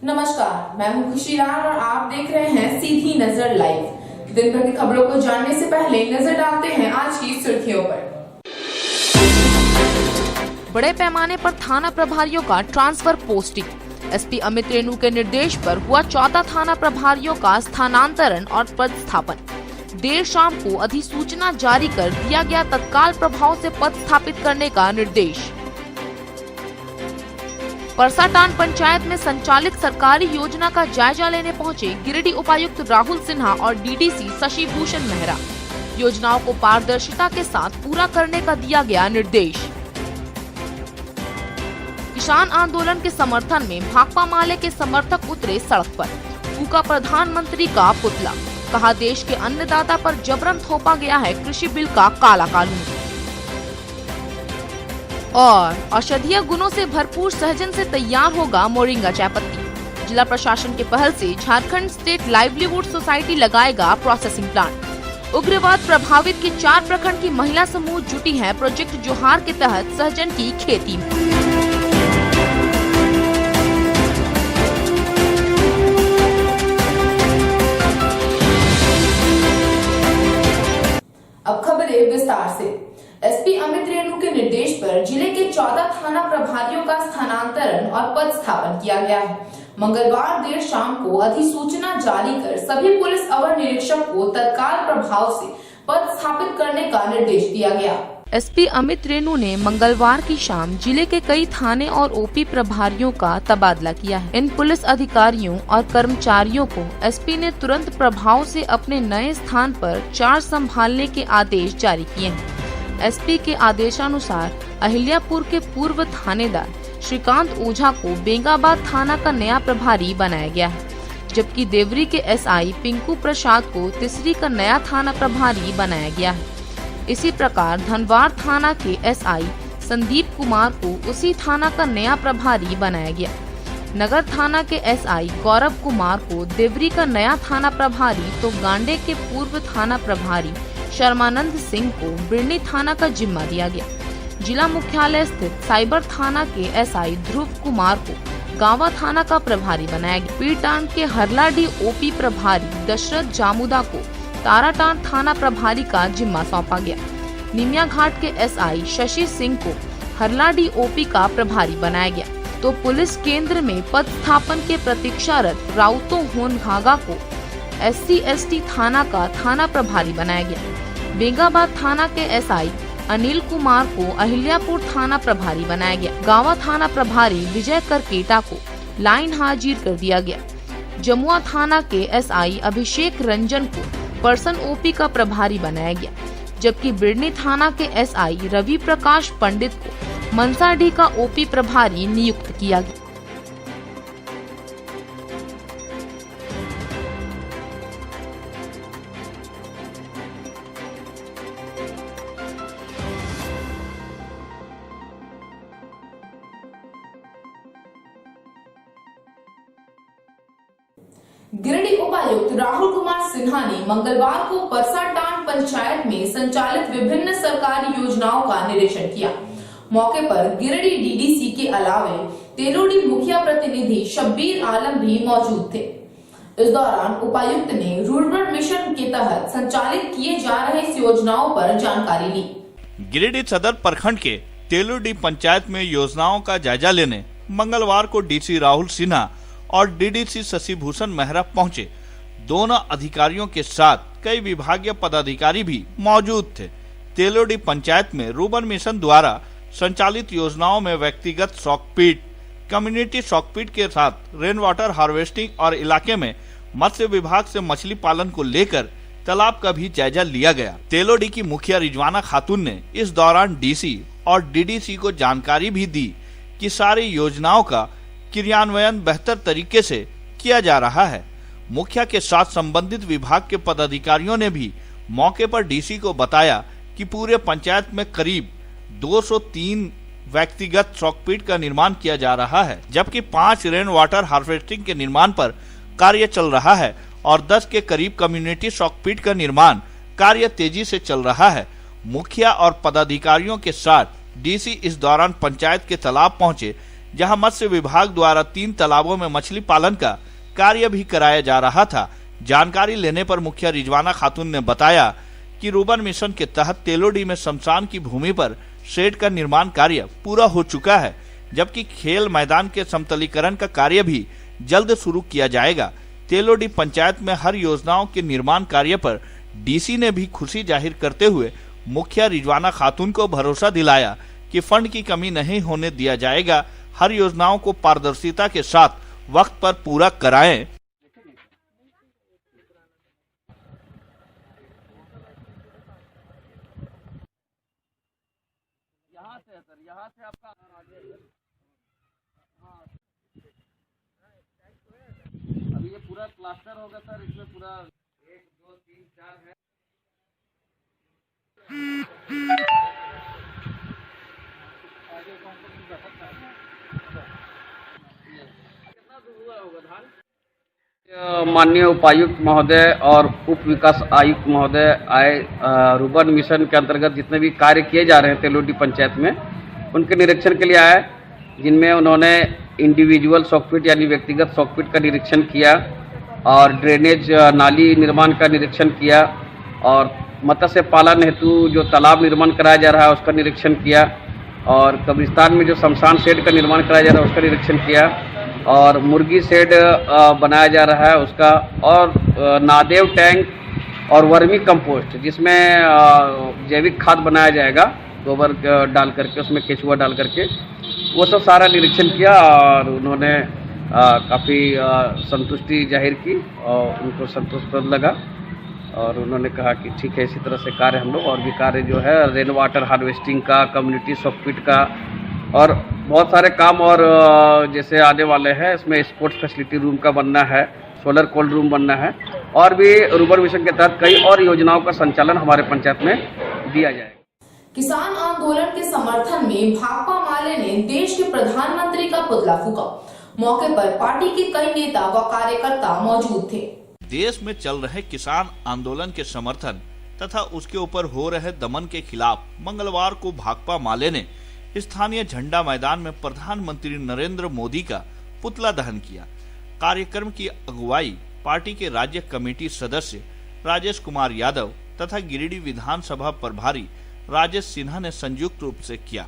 नमस्कार, मैं हूं खुशी राम और आप देख रहे हैं सीधी नजर लाइव। दिन भर की खबरों को जानने से पहले नजर डालते हैं आज की सुर्खियों पर। बड़े पैमाने पर थाना प्रभारियों का transfer posting. SP Amit Renu के निर्देश पर हुआ 14 थाना प्रभारियों का स्थानांतरण और पदस्थापन। देर शाम को अधिसूचना जारी कर दिया गया तत्काल प्रभाव से पद स्थापित करने का निर्देश। परसाटांड पंचायत में संचालित सरकारी योजना का जायजा लेने पहुंचे गिरिडीह उपायुक्त राहुल सिन्हा और डीडीसी शशि भूषण मेहरा। योजनाओं को पारदर्शिता के साथ पूरा करने का दिया गया निर्देश। किसान आंदोलन के समर्थन में भाकपा माले के समर्थक उतरे सड़क पर। फूका प्रधानमंत्री का पुतला, कहा देश के अन्नदाता पर जबरन थोपा गया है कृषि बिल का काला कानून। और औषधीय गुणों से भरपूर सहजन से तैयार होगा मोरिंगा चायपत्ती। जिला प्रशासन के पहल से झारखंड स्टेट लाइवलीहुड सोसाइटी लगाएगा प्रोसेसिंग प्लांट। उग्रवाद प्रभावित के 4 प्रखंड की महिला समूह जुटी है प्रोजेक्ट जोहार के तहत सहजन की खेती में। अब खबरें विस्तार से। एसपी अमित रेणु के निर्देश पर जिले के 14 थाना प्रभारियों का स्थानांतरण और पदस्थापन किया गया है। मंगलवार देर शाम को अधिसूचना जारी कर सभी पुलिस अवर निरीक्षक को तत्काल प्रभाव से पद स्थापित करने का निर्देश दिया गया। एसपी अमित रेणु ने मंगलवार की शाम जिले के कई थाने और ओपी प्रभारियों का तबादला किया है। इन पुलिस अधिकारियों और कर्मचारियों को एसपी ने तुरंत प्रभाव से अपने नए स्थान पर चार्ज संभालने के आदेश जारी किए हैं। एसपी के आदेशानुसार अहिल्यापुर के पूर्व थानेदार श्रीकांत ओझा को बेंगाबाद थाना का नया प्रभारी बनाया गया है, जबकि देवरी के एसआई पिंकू प्रसाद को तिसरी का नया थाना प्रभारी बनाया गया है। इसी प्रकार धनवार थाना के एसआई संदीप कुमार को उसी थाना का नया प्रभारी बनाया गया। नगर थाना के एसआई गौरव कुमार को देवरी का नया थाना प्रभारी तो गांडे के पूर्व थाना प्रभारी शर्मानंद सिंह को बिरनी थाना का जिम्मा दिया गया। जिला मुख्यालय स्थित साइबर थाना के एसआई ध्रुव कुमार को गांवा थाना का प्रभारी बनाया गया। पीरटांड के हरलाडीह ओपी प्रभारी दशरथ जामुदा को ताराटांड थाना प्रभारी का जिम्मा सौंपा गया। निमिया घाट के एसआई शशि सिंह को हरलाडीह ओपी का प्रभारी बनाया गया। तो पुलिस केंद्र में पदस्थापन के प्रतीक्षारत राउतो होनघागा को SC/ST थाना का थाना प्रभारी बनाया गया। बेंगाबाद थाना के एसआई अनिल कुमार को अहिल्यापुर थाना प्रभारी बनाया गया। गांवा थाना प्रभारी विजय करकेटा को लाइन हाजिर कर दिया गया। जमुआ थाना के एसआई अभिषेक रंजन को पर्सन ओपी का प्रभारी बनाया गया, जबकि बिरनी थाना के एसआई रवि प्रकाश पंडित को मनसाडीह का ओपी प्रभारी नियुक्त किया गया। गिरिडीह उपायुक्त राहुल कुमार सिन्हा ने मंगलवार को परसाटांड पंचायत में संचालित विभिन्न सरकारी योजनाओं का निरीक्षण किया। मौके पर गिरिडीह डीडीसी के अलावे तेलोडी मुखिया प्रतिनिधि शब्बीर आलम भी मौजूद थे। इस दौरान उपायुक्त ने रूरल मिशन के तहत संचालित किए जा रहे इस योजनाओं पर जानकारी ली। गिरिडीह सदर प्रखंड के तेलोडी पंचायत में योजनाओं का जायजा लेने मंगलवार को डीसी राहुल सिन्हा और डीडीसी शशि भूषण मेहरा पहुंचे। दोनों अधिकारियों के साथ कई विभागीय पदाधिकारी भी मौजूद थे। तेलोडी पंचायत में रूरल मिशन द्वारा संचालित योजनाओं में व्यक्तिगत शॉकपीट, कम्युनिटी शॉकपीट के साथ रेन वाटर हार्वेस्टिंग और इलाके में मत्स्य विभाग से मछली पालन को लेकर तालाब का भी जायजा लिया गया। तेलोडी की मुखिया रिजवाना खातून ने इस दौरान डीसी और डीडीसी को जानकारी भी दी कि सारी योजनाओं का क्रियान्वयन बेहतर तरीके से किया जा रहा है। मुखिया के साथ संबंधित विभाग के पदाधिकारियों ने भी मौके पर डीसी को बताया कि पूरे पंचायत में करीब 203 व्यक्तिगत शॉकपीट का निर्माण किया जा रहा है, जबकि 5 रेन वाटर हार्वेस्टिंग के निर्माण पर कार्य चल रहा है और 10 के करीब कम्युनिटी शॉकपीट का निर्माण कार्य तेजी से चल रहा है। मुखिया और पदाधिकारियों के साथ डीसी इस दौरान पंचायत के तालाब पहुंचे, जहां मत्स्य विभाग द्वारा 3 तालाबों में मछली पालन का कार्य भी कराया जा रहा था। जानकारी लेने पर मुखिया रिजवाना खातून ने बताया कि रुर्बन मिशन के तहत तेलोडी में शमशान की भूमि पर शेड का निर्माण कार्य पूरा हो चुका है, जबकि खेल मैदान के समतलीकरण का कार्य भी जल्द शुरू किया जाएगा। तेलोडी पंचायत में हर योजनाओं के निर्माण कार्य पर डीसी ने भी खुशी जाहिर करते हुए मुखिया रिजवाना खातून को भरोसा दिलाया कि फंड की कमी नहीं होने दिया जाएगा। हर योजनाओं को पारदर्शिता के साथ वक्त पर पूरा कराएं। यहाँ से आपका अभी ये पूरा प्लास्टर होगा सर, इसमें पूरा 1 2 3 4 है। कितना दूर हुआ होगा धान? माननीय उपायुक्त महोदय और उप विकास आयुक्त महोदय आए रुर्बन मिशन के अंतर्गत जितने भी कार्य किए जा रहे हैं तेलोडी पंचायत में, उनके निरीक्षण के लिए आए, जिनमें उन्होंने इंडिविजुअल सॉकपिट यानी व्यक्तिगत सॉकपिट का निरीक्षण किया और ड्रेनेज नाली निर्माण का निरीक्षण किया और मत्स्य पालन हेतु जो तालाब निर्माण कराया जा रहा है उसका निरीक्षण किया और कब्रिस्तान में जो शमशान शेड का निर्माण कराया जा रहा है उसका निरीक्षण किया और मुर्गी शेड बनाया जा रहा है उसका, और नादेव टैंक और वर्मी कंपोस्ट जिसमें जैविक खाद बनाया जाएगा गोबर डाल करके, उसमें केचुआ डाल करके, वो सब सारा निरीक्षण किया और उन्होंने काफ़ी संतुष्टि जाहिर की और उनको संतोषप्रद लगा और उन्होंने कहा कि ठीक है, इसी तरह से कार्य हम लोग और भी कार्य जो है रेन वाटर हार्वेस्टिंग का, कम्युनिटी सॉकपिट का और बहुत सारे काम और जैसे आने वाले हैं, इसमें स्पोर्ट्स फैसिलिटी रूम का बनना है, सोलर कोल्ड रूम बनना है और भी रुर्बन मिशन के तहत कई और योजनाओं का संचालन हमारे पंचायत में दिया जाएगा। किसान आंदोलन के समर्थन में भाकपा माले ने देश के प्रधानमंत्री का पुतला फूंका। मौके पर पार्टी के कई नेता व कार्यकर्ता मौजूद थे। देश में चल रहे किसान आंदोलन के समर्थन तथा उसके ऊपर हो रहे दमन के खिलाफ मंगलवार को भाकपा माले ने स्थानीय झंडा मैदान में प्रधानमंत्री नरेंद्र मोदी का पुतला दहन किया। कार्यक्रम की अगुवाई पार्टी के राज्य कमेटी सदस्य राजेश कुमार यादव तथा गिरिडीह विधानसभा प्रभारी राजेश सिन्हा ने संयुक्त रूप से किया।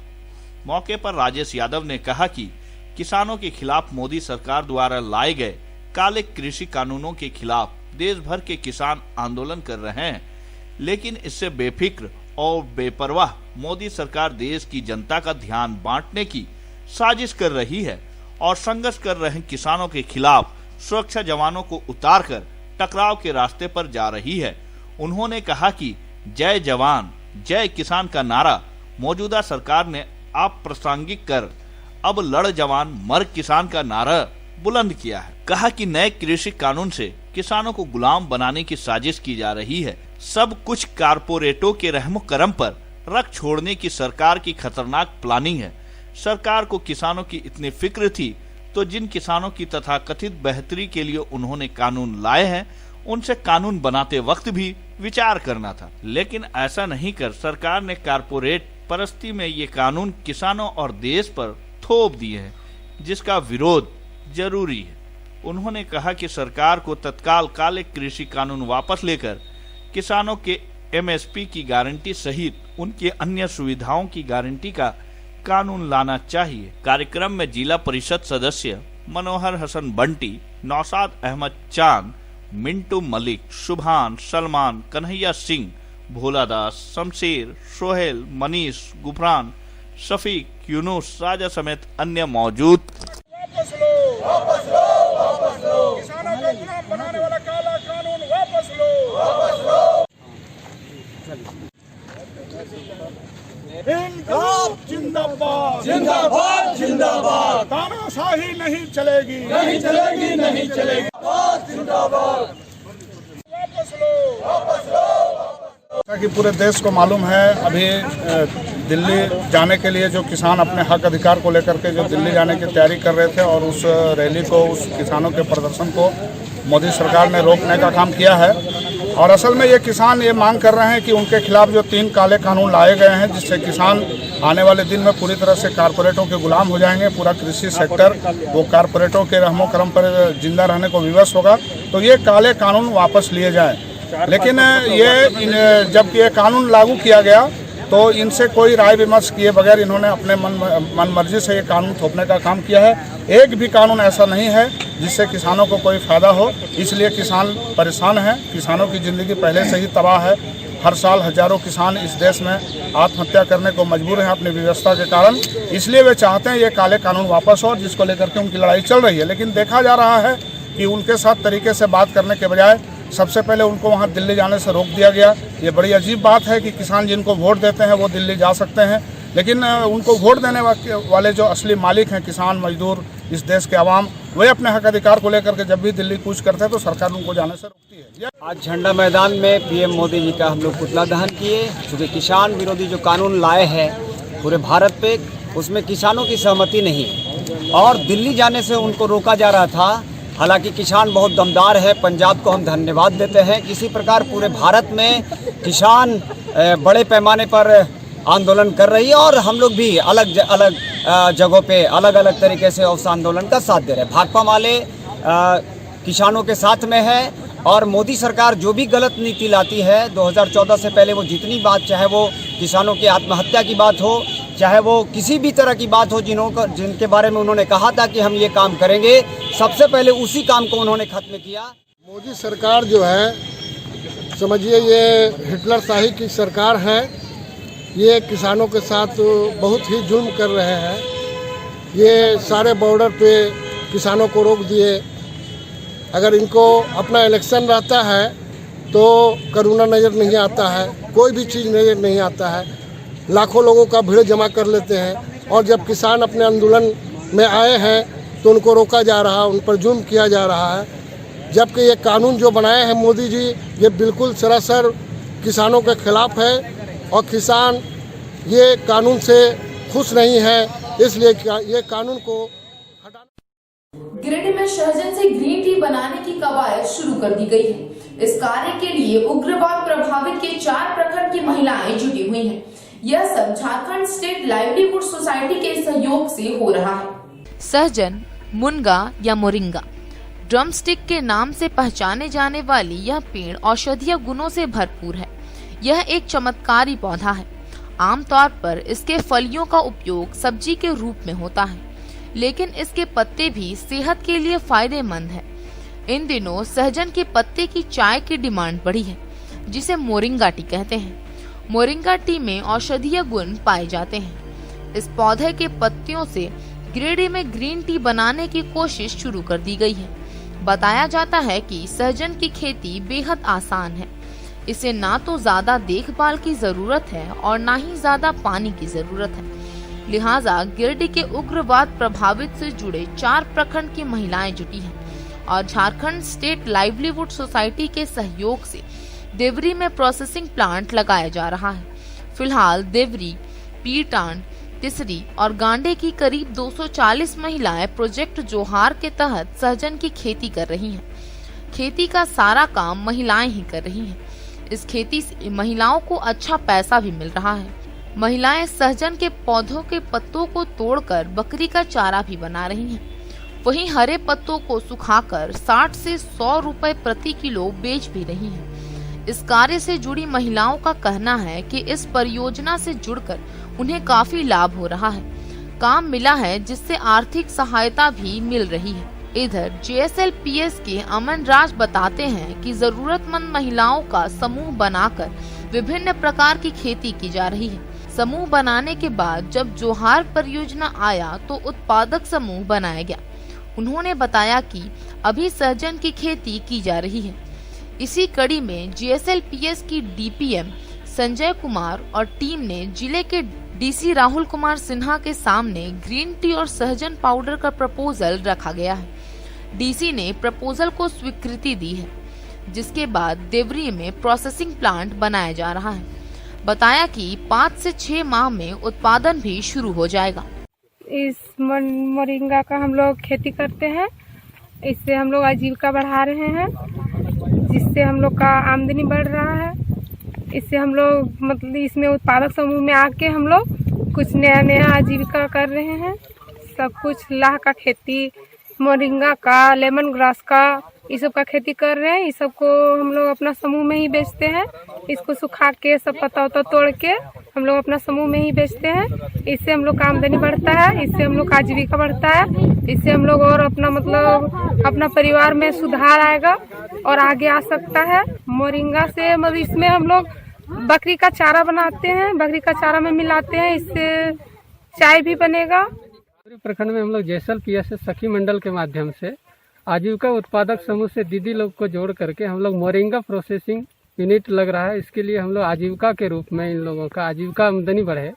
मौके पर राजेश यादव ने कहा कि किसानों के खिलाफ मोदी सरकार द्वारा लाए गए काले कृषि कानूनों के खिलाफ देश भर के किसान आंदोलन कर रहे हैं, लेकिन इससे बेफिक्र और बेपरवाह मोदी सरकार देश की जनता का ध्यान बांटने की साजिश कर रही है और संघर्ष कर रहे किसानों के खिलाफ सुरक्षा जवानों को उतारकर टकराव के रास्ते पर जा रही है। उन्होंने कहा कि जय जवान जय किसान का नारा मौजूदा सरकार ने अप्रासंगिक कर अब लड़ जवान मर किसान का नारा बुलंद किया है। कहा कि नए कृषि कानून से किसानों को गुलाम बनाने की साजिश की जा रही है। सब कुछ कारपोरेटों के रहमो करम पर रख छोड़ने की सरकार की खतरनाक प्लानिंग है। सरकार को किसानों की इतनी फिक्र थी तो जिन किसानों की तथाकथित बेहतरी के लिए उन्होंने कानून लाए हैं उनसे कानून बनाते वक्त भी विचार करना था, लेकिन ऐसा नहीं कर सरकार ने कारपोरेट परस्ती में ये कानून किसानों और देश पर थोप दिए हैं, जिसका विरोध जरूरी है। उन्होंने कहा कि सरकार को तत्काल काले कृषि कानून वापस लेकर किसानों के एमएसपी की गारंटी सहित उनकी अन्य सुविधाओं की गारंटी का कानून लाना चाहिए। कार्यक्रम में जिला परिषद सदस्य मनोहर हसन बंटी, नौशाद अहमद चांद, मिंटू मलिक, शुभान, सलमान, कन्हैया सिंह, भोलादास, शमशेर, सोहेल, मनीष, गुफरान, शफीक, यूनुस, राजा समेत अन्य मौजूद। वापस लो, वापस लो, वापस लो। किसानों को गुलाम बनाने वाला काला कानून वापस लो, वापस लो। इंकलाब जिंदाबाद, जिंदाबाद, जिंदाबाद। तानाशाही नहीं चलेगी, नहीं चलेगी, नहीं चलेगी। जिंदाबाद, वापस लो, वापस लो। जैसा कि पूरे देश को मालूम है, अभी दिल्ली जाने के लिए जो किसान अपने हक अधिकार को लेकर के जो दिल्ली जाने की तैयारी कर रहे थे और उस रैली को, उस किसानों के प्रदर्शन को मोदी सरकार ने रोकने का काम किया है और असल में ये किसान ये मांग कर रहे हैं कि उनके खिलाफ जो 3 काले कानून लाए गए हैं, जिससे किसान आने वाले दिन में पूरी तरह से कारपोरेटों के गुलाम हो जाएंगे। पूरा कृषि सेक्टर वो कारपोरेटों के रहमो करम पर जिंदा रहने को विवश होगा। तो ये काले कानून वापस लिए जाएं। लेकिन ये जब ये कानून लागू किया गया तो इनसे कोई राय विमर्श किए बगैर इन्होंने अपने मन मर्जी से ये कानून थोपने का काम किया है। एक भी कानून ऐसा नहीं है जिससे किसानों को कोई फायदा हो, इसलिए किसान परेशान हैं। किसानों की ज़िंदगी पहले से ही तबाह है। हर साल हजारों किसान इस देश में आत्महत्या करने को मजबूर हैं अपनी व्यवस्था के कारण। इसलिए वे चाहते हैं ये काले कानून वापस हो, जिसको लेकर के उनकी लड़ाई चल रही है। लेकिन देखा जा रहा है कि उनके साथ तरीके से बात करने के बजाय सबसे पहले उनको वहाँ दिल्ली जाने से रोक दिया गया। ये बड़ी अजीब बात है कि किसान जिनको वोट देते हैं वो दिल्ली जा सकते हैं, लेकिन उनको वोट देने वाले जो असली मालिक हैं, किसान, मजदूर, इस देश के आवाम, वे अपने हक अधिकार को लेकर के जब भी दिल्ली कूच करते हैं तो सरकार उनको जाने से रोकती है। आज झंडा मैदान में पीएम मोदी जी का हम लोग पुतला दहन किए। चूँकि किसान विरोधी जो कानून लाए हैं पूरे भारत पे, उसमें किसानों की सहमति नहीं है और दिल्ली जाने से उनको रोका जा रहा था। हालांकि किसान बहुत दमदार है, पंजाब को हम धन्यवाद देते हैं। किसी प्रकार पूरे भारत में किसान बड़े पैमाने पर आंदोलन कर रही है और हम लोग भी अलग अलग जगहों पे अलग अलग तरीके से उस आंदोलन का साथ दे रहे हैं। भाकपा माले किसानों के साथ में है और मोदी सरकार जो भी गलत नीति लाती है 2014 से पहले, वो जितनी बात, चाहे वो किसानों की आत्महत्या की बात हो, चाहे वो किसी भी तरह की बात हो, जिनके बारे में उन्होंने कहा था कि हम ये काम करेंगे, सबसे पहले उसी काम को उन्होंने खत्म किया। मोदी सरकार जो है, समझिए ये हिटलर शाही की सरकार है। ये किसानों के साथ बहुत ही जुल्म कर रहे हैं। ये सारे बॉर्डर पे किसानों को रोक दिए। अगर इनको अपना इलेक्शन रहता है तो कोरोना नज़र नहीं आता है, कोई भी चीज़ नज़र नहीं आता है। लाखों लोगों का भीड़ जमा कर लेते हैं और जब किसान अपने आंदोलन में आए हैं तो उनको रोका जा रहा है, उन पर जुल्म किया जा रहा है। जबकि ये कानून जो बनाए हैं मोदी जी, ये बिल्कुल सरासर किसानों के खिलाफ है और किसान ये कानून से खुश नहीं है, इसलिए ये कानून को हटाना। गिरिडीह में सहजन से ग्रीन टी बनाने की कवायद शुरू कर दी गई है। इस कार्य के लिए उग्रवाद प्रभावित के 4 प्रखंड की महिलाएं जुटी हुई हैं। यह सब झारखंड स्टेट लाइवलीहुड सोसाइटी के सहयोग से हो रहा है। सहजन, मुनगा या मोरिंगा, ड्रमस्टिक के नाम से पहचाने जाने वाली यह पेड़ औषधीय गुणों से भरपूर है। यह एक चमत्कारी पौधा है। आमतौर पर इसके फलियों का उपयोग सब्जी के रूप में होता है, लेकिन इसके पत्ते भी सेहत के लिए फायदेमंद है। इन दिनों सहजन के पत्ते की चाय की डिमांड बढ़ी है, जिसे मोरिंगा टी कहते हैं। मोरिंगा टी में औषधीय गुण पाए जाते हैं। इस पौधे के पत्तियों से गिरिडीह में ग्रीन टी बनाने की कोशिश शुरू कर दी गई है। बताया जाता है कि सहजन की खेती बेहद आसान है। इसे ना तो ज्यादा देखभाल की जरूरत है और ना ही ज्यादा पानी की जरूरत है। लिहाजा गिरिडीह के उग्रवाद प्रभावित से जुड़े 4 प्रखंड की महिलाएं जुटी हैं और झारखंड स्टेट लाइवलीहुड सोसाइटी के सहयोग से देवरी में प्रोसेसिंग प्लांट लगाया जा रहा है। फिलहाल देवरी, पीरटांड, तिसरी और गांडे की करीब 240 महिलाएं प्रोजेक्ट जोहार के तहत सहजन की खेती कर रही हैं। खेती का सारा काम महिलाएं ही कर रही हैं। इस खेती से महिलाओं को अच्छा पैसा भी मिल रहा है। महिलाएं सहजन के पौधों के पत्तों को तोड़कर बकरी का चारा भी बना रही हैं। वहीं हरे पत्तों को सुखाकर 60 से 100 रुपए प्रति किलो बेच भी रही हैं। इस कार्य से जुड़ी महिलाओं का कहना है कि इस परियोजना से जुड़कर उन्हें काफी लाभ हो रहा है। काम मिला है जिससे आर्थिक सहायता भी मिल रही है। इधर JSLPS के अमन राज बताते हैं कि जरूरतमंद महिलाओं का समूह बनाकर विभिन्न प्रकार की खेती की जा रही है। समूह बनाने के बाद जब जोहार परियोजना आया तो उत्पादक समूह बनाया गया। उन्होंने बताया कि अभी सहजन की खेती की जा रही है। इसी कड़ी में JSLPS की DPM संजय कुमार और टीम ने जिले के DC राहुल कुमार सिन्हा के सामने ग्रीन टी और सहजन पाउडर का प्रपोजल रखा गया है। DC ने प्रपोजल को स्वीकृति दी है, जिसके बाद देवरी में प्रोसेसिंग प्लांट बनाया जा रहा है। बताया कि 5 से 6 माह में उत्पादन भी शुरू हो जाएगा। इस मोरिंगा का हम लोग खेती करते हैं, इससे हम लोग आजीविका बढ़ा रहे हैं। जिससे हम लोग का आमदनी बढ़ रहा है। इससे हम लोग मतलब इसमें उत्पादक समूह में आके हम लोग कुछ नया नया आजीविका कर रहे हैं। सब कुछ लाह का खेती, मोरिंगा का, लेमन ग्रास का, ये सब का खेती कर रहे हैं। इस सब को हम लोग अपना समूह में ही बेचते हैं। इसको सुखा के सब पत्ता उत्ता तोड़ के हम लोग अपना समूह में ही बेचते हैं। इससे हम लोग का आमदनी बढ़ता है, इससे हम लोग का आजीविका बढ़ता है। इससे हम लोग और अपना मतलब अपना परिवार में सुधार आएगा और आगे आ सकता है। मोरिंगा से मतलब इसमें हम लोग बकरी का चारा बनाते हैं, बकरी का चारा में मिलाते हैं, इससे चाय भी बनेगा। प्रखंड में हम लोग जैसल पीएसएस सखी मंडल के माध्यम से आजीविका उत्पादक समूह से दीदी लोग को जोड़ करके हम लोग मोरिंगा प्रोसेसिंग यूनिट लग रहा है। इसके लिए हम लोग आजीविका के रूप में इन लोगों का आजीविका आमदनी बढ़े,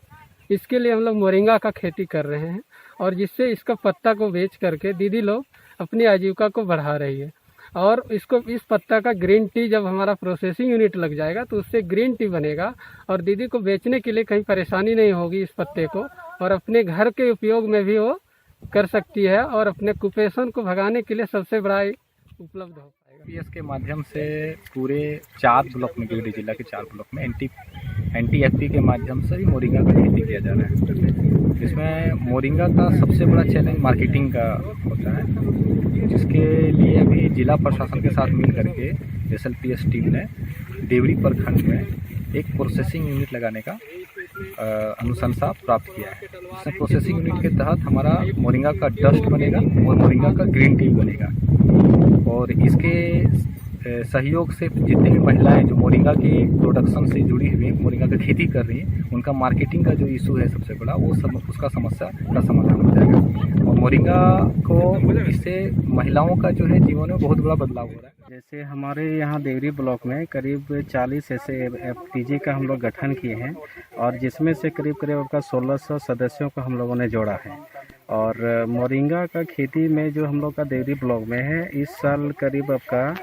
इसके लिए हम लोग मोरिंगा का खेती कर रहे हैं और जिससे इसका पत्ता को बेच करके दीदी लोग अपनी आजीविका को बढ़ा रही है। और इसको इस पत्ता का ग्रीन टी जब हमारा प्रोसेसिंग यूनिट लग जाएगा तो उससे ग्रीन टी बनेगा और दीदी को बेचने के लिए कहीं परेशानी नहीं होगी इस पत्ते को, और अपने घर के उपयोग में भी वो कर सकती है और अपने कुपोषण को भगाने के लिए सबसे बड़ा उपलब्ध हो पाएगा। पीएस के माध्यम से पूरे 4 ब्लॉक में, गिरिडीह जिला के 4 ब्लॉक में एनटीएफपी के माध्यम से ही मोरिंगा का खेती किया जा रहा है। इसमें मोरिंगा का सबसे बड़ा चैलेंज मार्केटिंग का होता है, जिसके लिए अभी जिला प्रशासन के साथ मिल करके एसएलपीएस टीम ने देवरी प्रखंड में एक प्रोसेसिंग यूनिट लगाने का अनुशंसा प्राप्त किया है। इसमें प्रोसेसिंग यूनिट के तहत हमारा मोरिंगा का डस्ट बनेगा और मोरिंगा का ग्रीन टी बनेगा। और इसके सहयोग से जितने भी महिलाएं जो मोरिंगा के प्रोडक्शन से जुड़ी हुई मोरिंगा की खेती कर रही हैं, उनका मार्केटिंग का जो इशू है सबसे बड़ा, वो सब उसका समस्या का समाधान हो जाएगा। और मोरिंगा को इससे महिलाओं का जो है जीवन में बहुत बड़ा बदलाव हो रहा है। जैसे हमारे यहाँ देवरी ब्लॉक में करीब 40 ऐसे एफटीजी का हम लोग गठन किए हैं और जिसमें से करीब आपका 1600 सदस्यों को हम लोगों ने जोड़ा है। और मोरिंगा का खेती में जो हम लोग का देवरी ब्लॉक में है, इस साल करीब आपका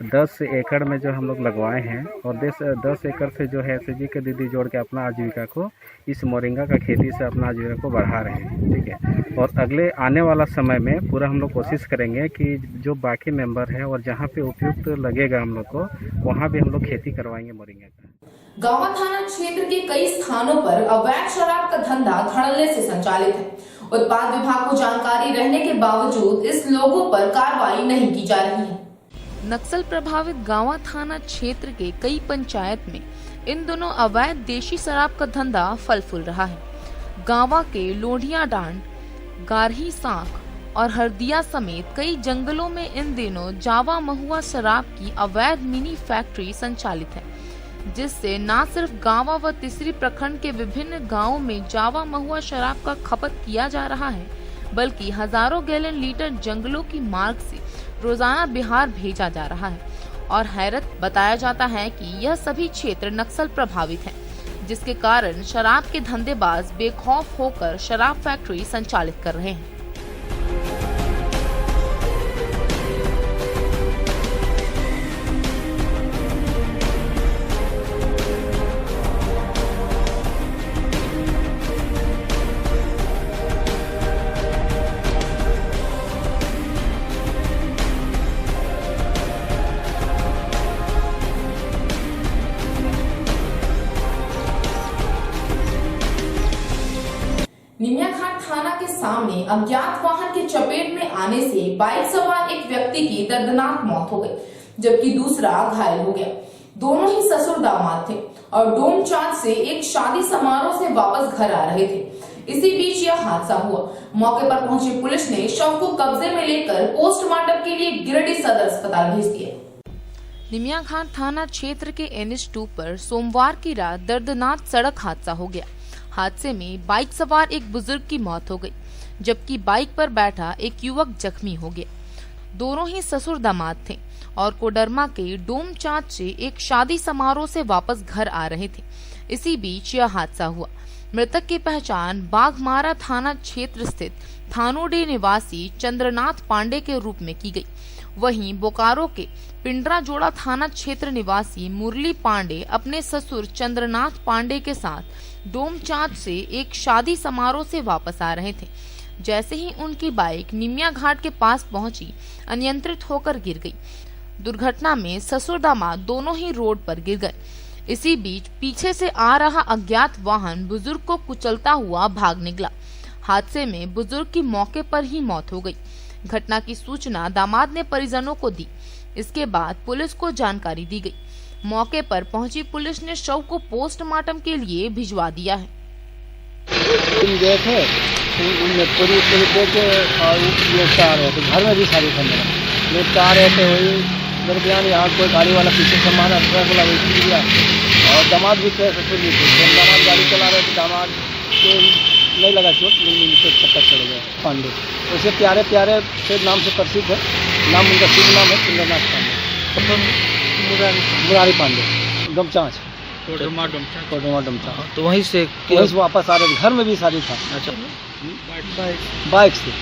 10 एकड़ में जो हम लोग लगवाए हैं और 10 एकड़ से जो है एसएचजी के दीदी जोड़ के अपना आजीविका को इस मोरिंगा का खेती से अपना आजीविका को बढ़ा रहे हैं। ठीक है, और अगले आने वाला समय में पूरा हम लोग कोशिश करेंगे कि जो बाकी मेंबर हैं और जहाँ पे उपयुक्त लगेगा हम लोग को, वहाँ भी हम लोग खेती करवाएंगे मोरिंगा का। गांवा थाना क्षेत्र के कई स्थानों पर अवैध शराब का धंधा धड़ल्ले से संचालित है। उत्पाद विभाग को जानकारी रहने के बावजूद इस लोगों पर कार्रवाई नहीं की जा रही है। नक्सल प्रभावित गांवा थाना क्षेत्र के कई पंचायत में इन दोनों अवैध देशी शराब का धंधा फल फूल रहा है। गांवा के लोढ़िया डांड, गारही सांख और हरदिया समेत कई जंगलों में इन दिनों जावा महुआ शराब की अवैध मिनी फैक्ट्री संचालित है, जिससे न सिर्फ गांवा व तीसरी प्रखंड के विभिन्न गांवों में जावा महुआ शराब का खपत किया जा रहा है, बल्कि हजारों गैलन लीटर जंगलों की मार्ग से रोजाना बिहार भेजा जा रहा है। और हैरत बताया जाता है कि यह सभी क्षेत्र नक्सल प्रभावित हैं, जिसके कारण शराब के धंधेबाज बेखौफ होकर शराब फैक्ट्री संचालित कर रहे हैं। निमियाघाट थाना के सामने अज्ञात वाहन के चपेट में आने से बाइक सवार एक व्यक्ति की दर्दनाक मौत हो गई, जबकि दूसरा घायल हो गया। दोनों ही ससुर दामाद थे और डोमचांच से एक शादी समारोह से वापस घर आ रहे थे। इसी बीच यह हादसा हुआ। मौके पर पहुंची पुलिस ने शव को कब्जे में लेकर पोस्टमार्टम के लिए गिरिडीह सदर अस्पताल भेज दिया। निमियाघाट थाना क्षेत्र के NH 2 पर सोमवार की रात दर्दनाक सड़क हादसा हो गया। हादसे में बाइक सवार एक बुजुर्ग की मौत हो गई, जबकि बाइक पर बैठा एक युवक जख्मी हो गया। दोनों ही ससुर दामाद थे और कोडरमा के डोमचांच से एक शादी समारोह से वापस घर आ रहे थे। इसी बीच यह हादसा हुआ। मृतक की पहचान बाघमारा थाना क्षेत्र स्थित थानोडे निवासी चंद्रनाथ पांडे के रूप में की गई। वहीं बोकारो के पिंडरा जोड़ा थाना क्षेत्र निवासी मुरली पांडे अपने ससुर चंद्रनाथ पांडे के साथ डोमचांच से एक शादी समारोह से वापस आ रहे थे। जैसे ही उनकी बाइक निमिया घाट के पास पहुंची, अनियंत्रित होकर गिर गई। दुर्घटना में ससुर दामाद दोनों ही रोड पर गिर गए। इसी बीच पीछे से आ रहा अज्ञात वाहन बुजुर्ग को कुचलता हुआ भाग निकला। हादसे में बुजुर्ग की मौके पर ही मौत हो गई। घटना की सूचना दामाद ने परिजनों को दी। इसके बाद पुलिस को जानकारी दी गई। मौके पर पहुंची पुलिस ने शव को पोस्टमार्टम के लिए भिजवा दिया है। गए थे पूरी देखे और लोग आ रहे थे, घर में भी सारी थे, लोग आ रहे थे। वही मेरे बयान यहाँ कोई गाड़ी वाला पीछे से मारा, ट्रक वाला वही दिया और दामाद भी थे, ससुर भी थे। दामाद गाड़ी चला रहे थे, दामाद के नहीं लगा चोट, लेकिन नीचे चक्कर चले गए। पांडे वैसे प्यारे प्यारे से नाम से प्रसिद्ध है, नाम उनका शुभ नाम है सुंदरनाथ पांडे, मुरारी पांडे, गमचाँच कोडरमा डमचा। तो वहीं से वापस आ रहे, घर में भी शादी था। अच्छा, बाइक से।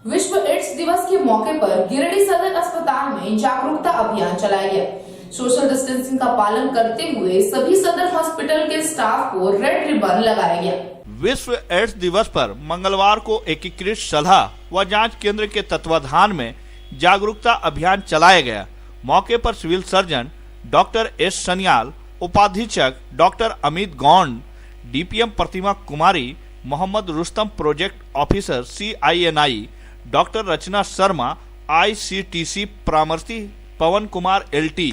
विश्व एड्स दिवस के मौके पर गिरिडीह सदर अस्पताल में जागरूकता अभियान चलाया गया। सोशल डिस्टेंसिंग का पालन करते हुए सभी सदर हॉस्पिटल के स्टाफ को रेड रिबन लगाया गया। विश्व एड्स दिवस पर मंगलवार को एकीकृत सलाह व जांच केंद्र के तत्वाधान में जागरूकता अभियान चलाया गया। मौके पर civil surgeon doctor S Sanyal, उपाधीक्षक doctor Amit Gaund, DPM Pratima Kumari, Mohammad Rustam project officer CINI, doctor Rachna Sharma ICTC परामर्शी, Pawan Kumar LT,